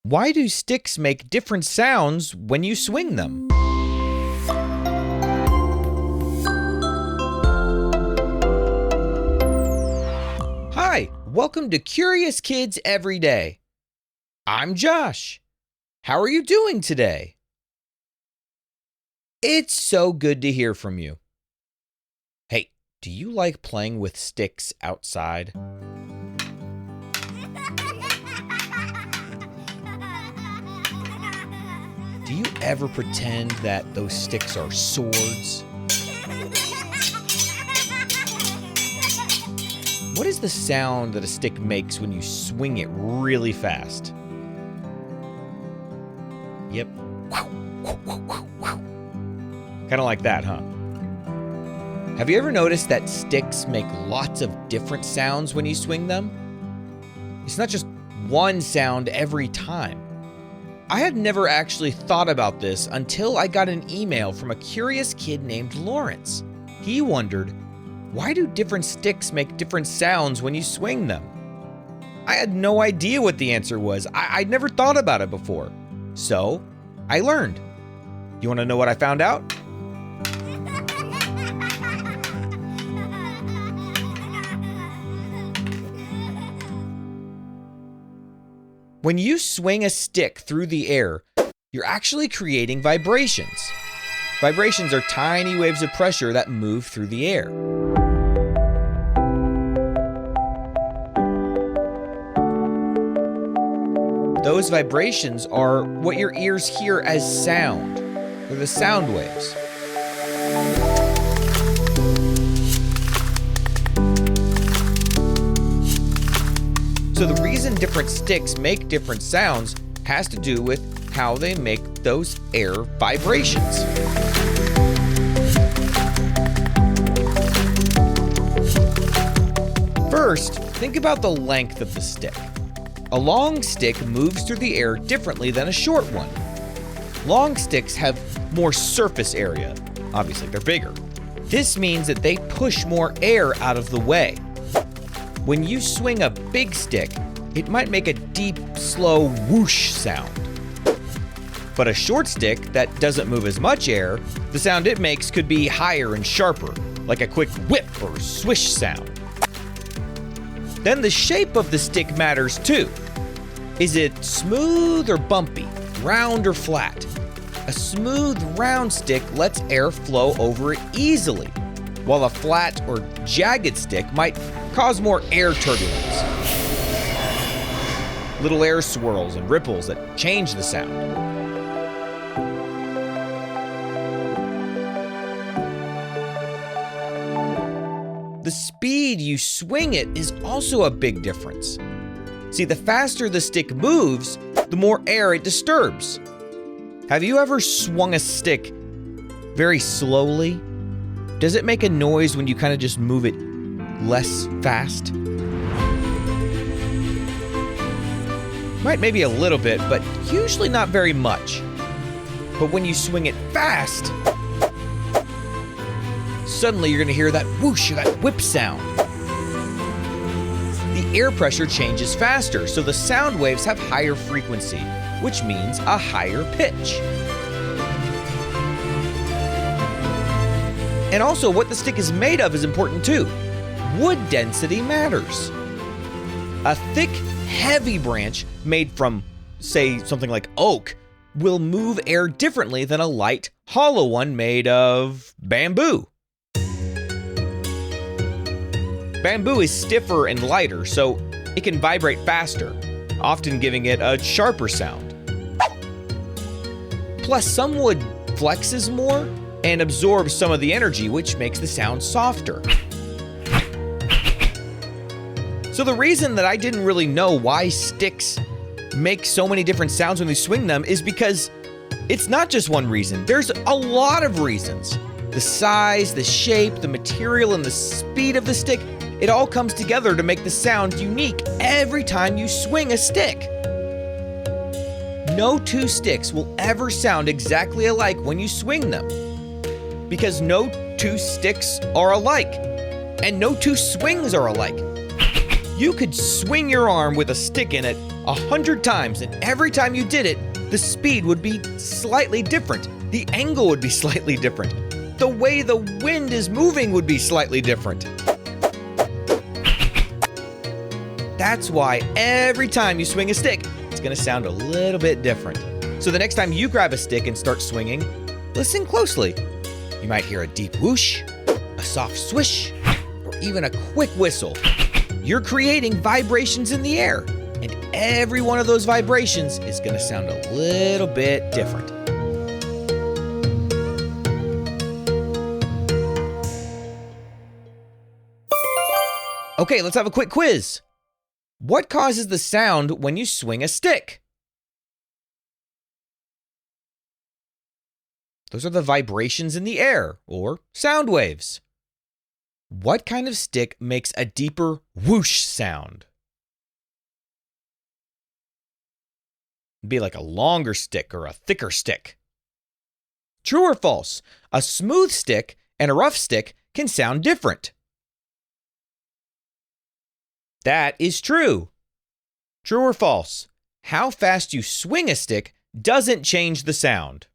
Why do sticks make different sounds when you swing them? Hi, welcome to Curious Kids Every Day. I'm Josh. How are you doing today? It's so good to hear from you. Hey, do you like playing with sticks outside? Do you ever pretend that those sticks are swords? What is the sound that a stick makes when you swing it really fast? Yep. Kind of like that, huh? Have you ever noticed that sticks make lots of different sounds when you swing them? It's not just one sound every time. I had never actually thought about this until I got an email from a curious kid named Lawrence. He wondered, why do different sticks make different sounds when you swing them? I had no idea what the answer was. I'd never thought about it before. So, I learned. You want to know what I found out? When you swing a stick through the air, you're actually creating vibrations. Vibrations are tiny waves of pressure that move through the air. Those vibrations are what your ears hear as sound. They're the sound waves. So the reason different sticks make different sounds has to do with how they make those air vibrations. First, think about the length of the stick. A long stick moves through the air differently than a short one. Long sticks have more surface area. Obviously, they're bigger. This means that they push more air out of the way. When you swing a big stick, it might make a deep, slow whoosh sound. But a short stick that doesn't move as much air, the sound it makes could be higher and sharper, like a quick whip or swish sound. Then the shape of the stick matters too. Is it smooth or bumpy, round or flat? A smooth, round stick lets air flow over it easily, while a flat or jagged stick might cause more air turbulence. Little air swirls and ripples that change the sound. The speed you swing it is also a big difference. See, the faster the stick moves, the more air it disturbs. Have you ever swung a stick very slowly? Does it make a noise when you kind of just move it less fast? Might maybe a little bit, but usually not very much. But when you swing it fast, suddenly you're gonna hear that whoosh, that whip sound. The air pressure changes faster, so the sound waves have higher frequency, which means a higher pitch. And also, what the stick is made of is important too. Wood density matters. A thick, heavy branch made from, say, something like oak will move air differently than a light, hollow one made of bamboo. Bamboo is stiffer and lighter, so it can vibrate faster, often giving it a sharper sound. Plus, some wood flexes more and absorbs some of the energy, which makes the sound softer. So the reason that I didn't really know why sticks make so many different sounds when we swing them is because it's not just one reason. There's a lot of reasons. The size, the shape, the material, and the speed of the stick, it all comes together to make the sound unique every time you swing a stick. No two sticks will ever sound exactly alike when you swing them, because no two sticks are alike, and no two swings are alike. You could swing your arm with a stick in it 100 times, and every time you did it, the speed would be slightly different. The angle would be slightly different. The way the wind is moving would be slightly different. That's why every time you swing a stick, it's going to sound a little bit different. So the next time you grab a stick and start swinging, listen closely. You might hear a deep whoosh, a soft swish, or even a quick whistle. You're creating vibrations in the air, and every one of those vibrations is going to sound a little bit different. Okay, let's have a quick quiz. What causes the sound when you swing a stick? Those are the vibrations in the air, or sound waves. What kind of stick makes a deeper whoosh sound? It'd be like a longer stick or a thicker stick. True or false? A smooth stick and a rough stick can sound different. That is true. True or false? How fast you swing a stick doesn't change the sound.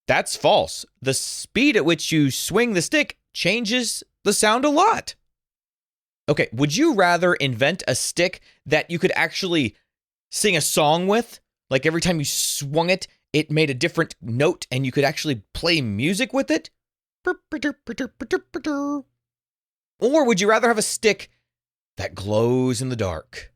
That's false. The speed at which you swing the stick changes the sound a lot. Okay, would you rather invent a stick that you could actually sing a song with? Like every time you swung it, it made a different note and you could actually play music with it? Or would you rather have a stick that glows in the dark?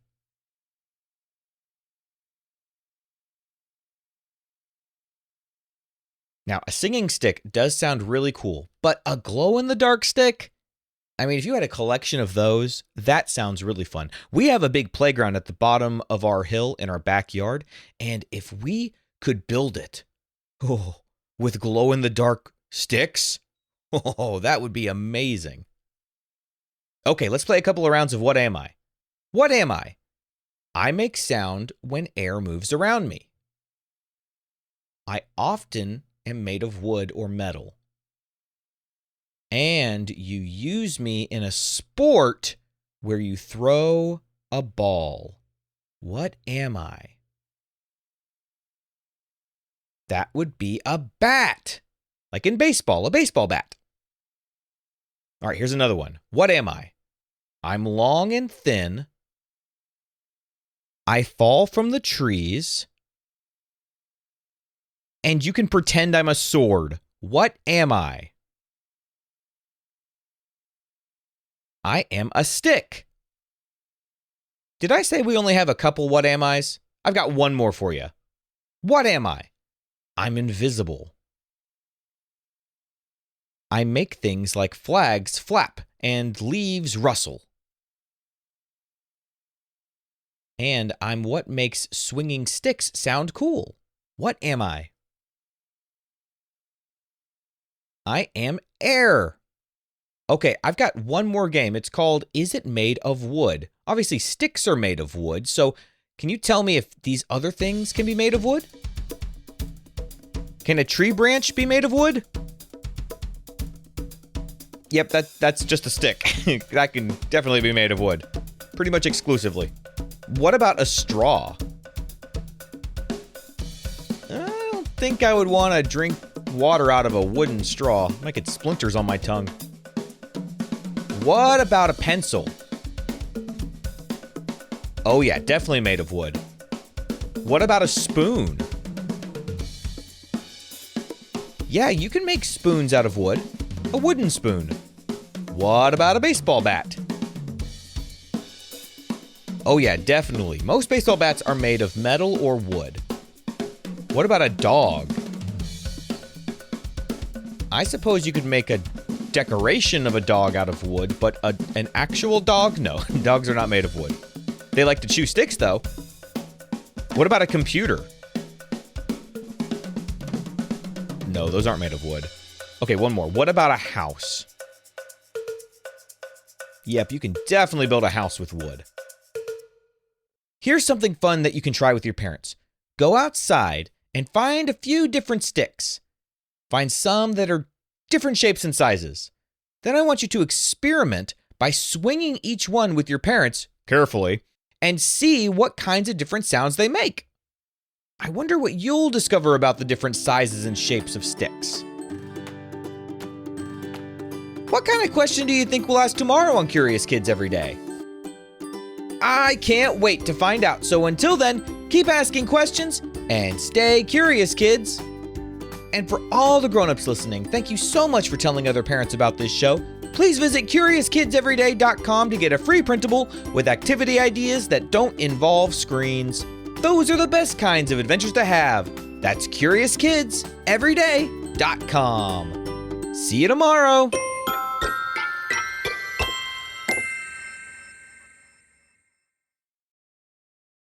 Now, a singing stick does sound really cool, but a glow-in-the-dark stick? I mean, if you had a collection of those, that sounds really fun. We have a big playground at the bottom of our hill in our backyard, and if we could build it with glow-in-the-dark sticks, that would be amazing. Okay, let's play a couple of rounds of What Am I? What am I? I make sound when air moves around me. I often am made of wood or metal. And you use me in a sport where you throw a ball. What am I? That would be a bat. Like in baseball, a baseball bat. All right, here's another one. What am I? I'm long and thin. I fall from the trees. And you can pretend I'm a sword. What am I? I am a stick. Did I say we only have a couple what am I's? I've got one more for you. What am I? I'm invisible. I make things like flags flap and leaves rustle. And I'm what makes swinging sticks sound cool. What am I? I am air. Okay, I've got one more game. It's called Is It Made of Wood? Obviously, sticks are made of wood, so can you tell me if these other things can be made of wood? Can a tree branch be made of wood? Yep, that's just a stick. That can definitely be made of wood. Pretty much exclusively. What about a straw? I don't think I would want to drink water out of a wooden straw. Might get splinters on my tongue. What about a pencil? Oh yeah, definitely made of wood. What about a spoon? Yeah, you can make spoons out of wood. A wooden spoon. What about a baseball bat? Oh yeah, definitely. Most baseball bats are made of metal or wood. What about a dog? I suppose you could make a decoration of a dog out of wood, but an actual dog? No, dogs are not made of wood. They like to chew sticks, though. What about a computer? No, those aren't made of wood. Okay, one more. What about a house? Yep, you can definitely build a house with wood. Here's something fun that you can try with your parents. Go outside and find a few different sticks. Find some that are different shapes and sizes. Then I want you to experiment by swinging each one with your parents, carefully, and see what kinds of different sounds they make. I wonder what you'll discover about the different sizes and shapes of sticks. What kind of question do you think we'll ask tomorrow on Curious Kids Every Day? I can't wait to find out. So until then, keep asking questions and stay curious, kids. And for all the grown-ups listening, thank you so much for telling other parents about this show. Please visit CuriousKidsEveryday.com to get a free printable with activity ideas that don't involve screens. Those are the best kinds of adventures to have. That's CuriousKidsEveryday.com. See you tomorrow.